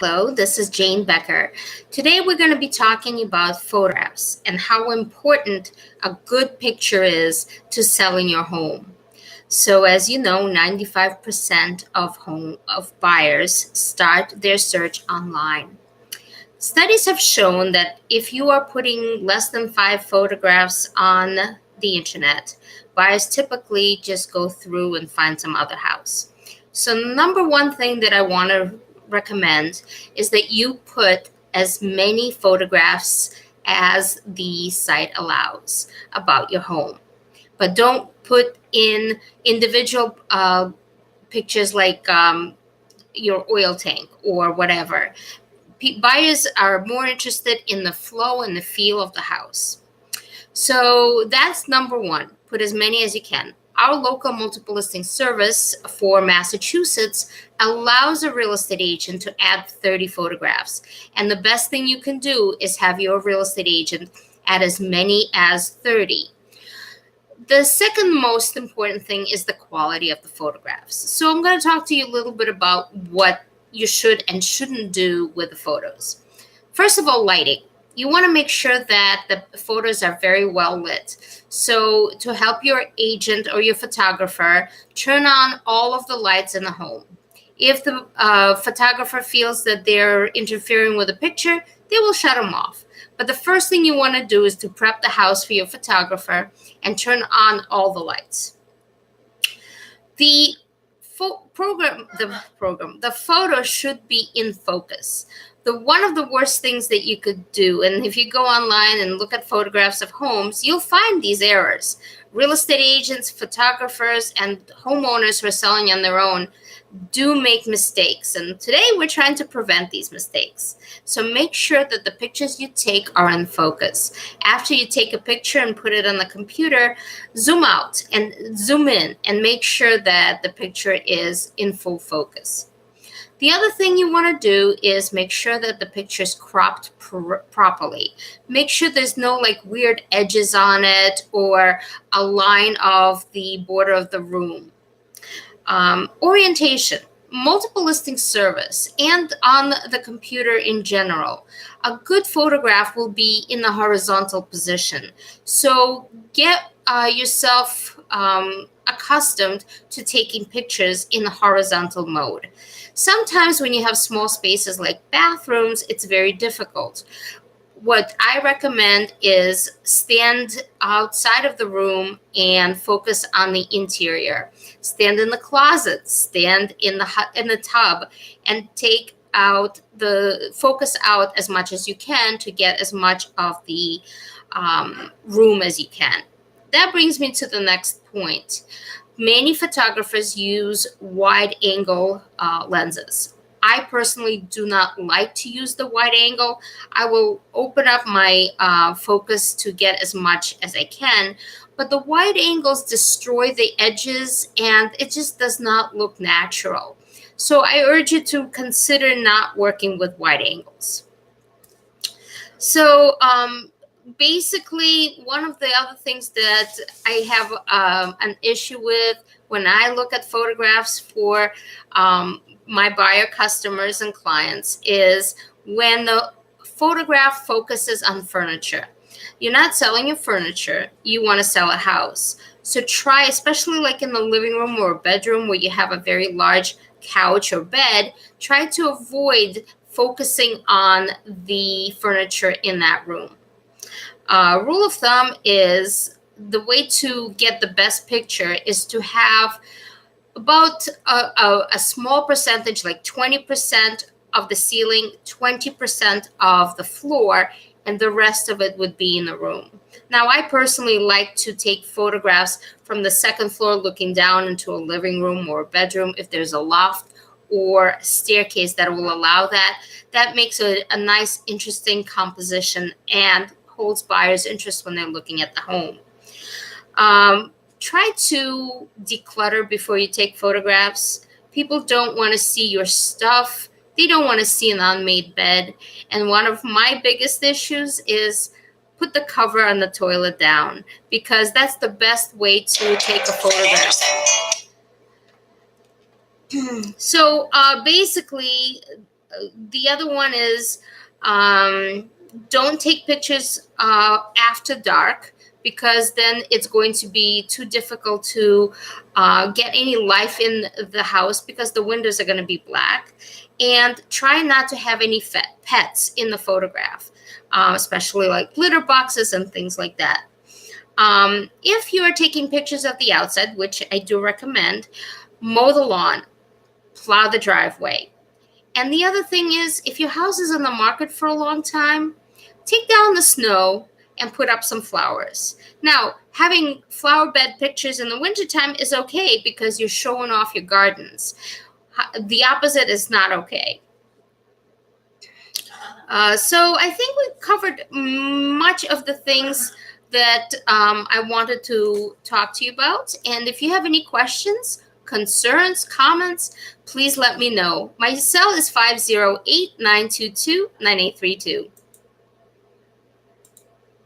Hello, this is Jane Becker. Today we're going to be talking about photographs and how important a good picture is to selling your home. So as you know, 95% of buyers start their search online. Studies have shown that if you are putting less than 5 photographs on the internet, buyers typically just go through and find some other house. So, number one thing that I want to recommend is that you put as many photographs as the site allows about your home. But don't put in individual pictures like your oil tank or whatever. Buyers are more interested in the flow and the feel of the house. So that's number one. Put as many as you can. Our local multiple listing service for Massachusetts allows a real estate agent to add 30 photographs. And the best thing you can do is have your real estate agent add as many as 30. The second most important thing is the quality of the photographs. So I'm going to talk to you a little bit about what you should and shouldn't do with the photos. First of all, lighting. You want to make sure that the photos are very well lit. So to help your agent or your photographer, turn on all of the lights in the home. If the photographer feels that they're interfering with the picture, they will shut them off. But the first thing you want to do is to prep the house for your photographer and turn on all the lights. The photo should be in focus. One of the worst things that you could do, and if you go online and look at photographs of homes, you'll find these errors. Real estate agents, photographers, and homeowners who are selling on their own do make mistakes. And today we're trying to prevent these mistakes. So make sure that the pictures you take are in focus. After you take a picture and put it on the computer, zoom out and zoom in and make sure that the picture is in full focus. The other thing you want to do is make sure that the picture is cropped properly. Make sure there's no weird edges on it or a line of the border of the room. Orientation, multiple listing service, and on the computer in general. A good photograph will be in the horizontal position. So get yourself accustomed to taking pictures in the horizontal mode. Sometimes when you have small spaces like bathrooms, it's very difficult. What I recommend is stand outside of the room and focus on the interior. Stand in the closet, stand in the tub, and focus out as much as you can to get as much of the room as you can. That brings me to the next point. Many photographers use wide angle lenses. I personally do not like to use the wide angle. I will open up my focus to get as much as I can, but the wide angles destroy the edges and it just does not look natural. So I urge you to consider not working with wide angles. So basically, one of the other things that I have an issue with when I look at photographs for my buyer customers and clients is when the photograph focuses on furniture. You're not selling your furniture, you want to sell a house. So try, especially in the living room or bedroom where you have a very large couch or bed, try to avoid focusing on the furniture in that room. Rule of thumb is the way to get the best picture is to have about a small percentage, like 20% of the ceiling, 20% of the floor, and the rest of it would be in the room. Now, I personally like to take photographs from the second floor looking down into a living room or a bedroom if there's a loft or a staircase that will allow that. That makes a nice, interesting composition and holds buyers' interest when they're looking at the home. Try to declutter before you take photographs. People don't want to see your stuff. They don't want to see an unmade bed. And one of my biggest issues is put the cover on the toilet down, because that's the best way to take a photograph. So basically, the other one is don't take pictures after dark, because then it's going to be too difficult to get any life in the house because the windows are going to be black. And try not to have any pets in the photograph, especially like litter boxes and things like that. If you are taking pictures of the outside, which I do recommend, mow the lawn, plow the driveway. And the other thing is, if your house is on the market for a long time, take down the snow and put up some flowers. Now, having flower bed pictures in the wintertime is okay because you're showing off your gardens. The opposite is not okay. So I think we've covered much of the things that I wanted to talk to you about. And if you have any questions, concerns, comments, please let me know. My cell is 508-922-9832.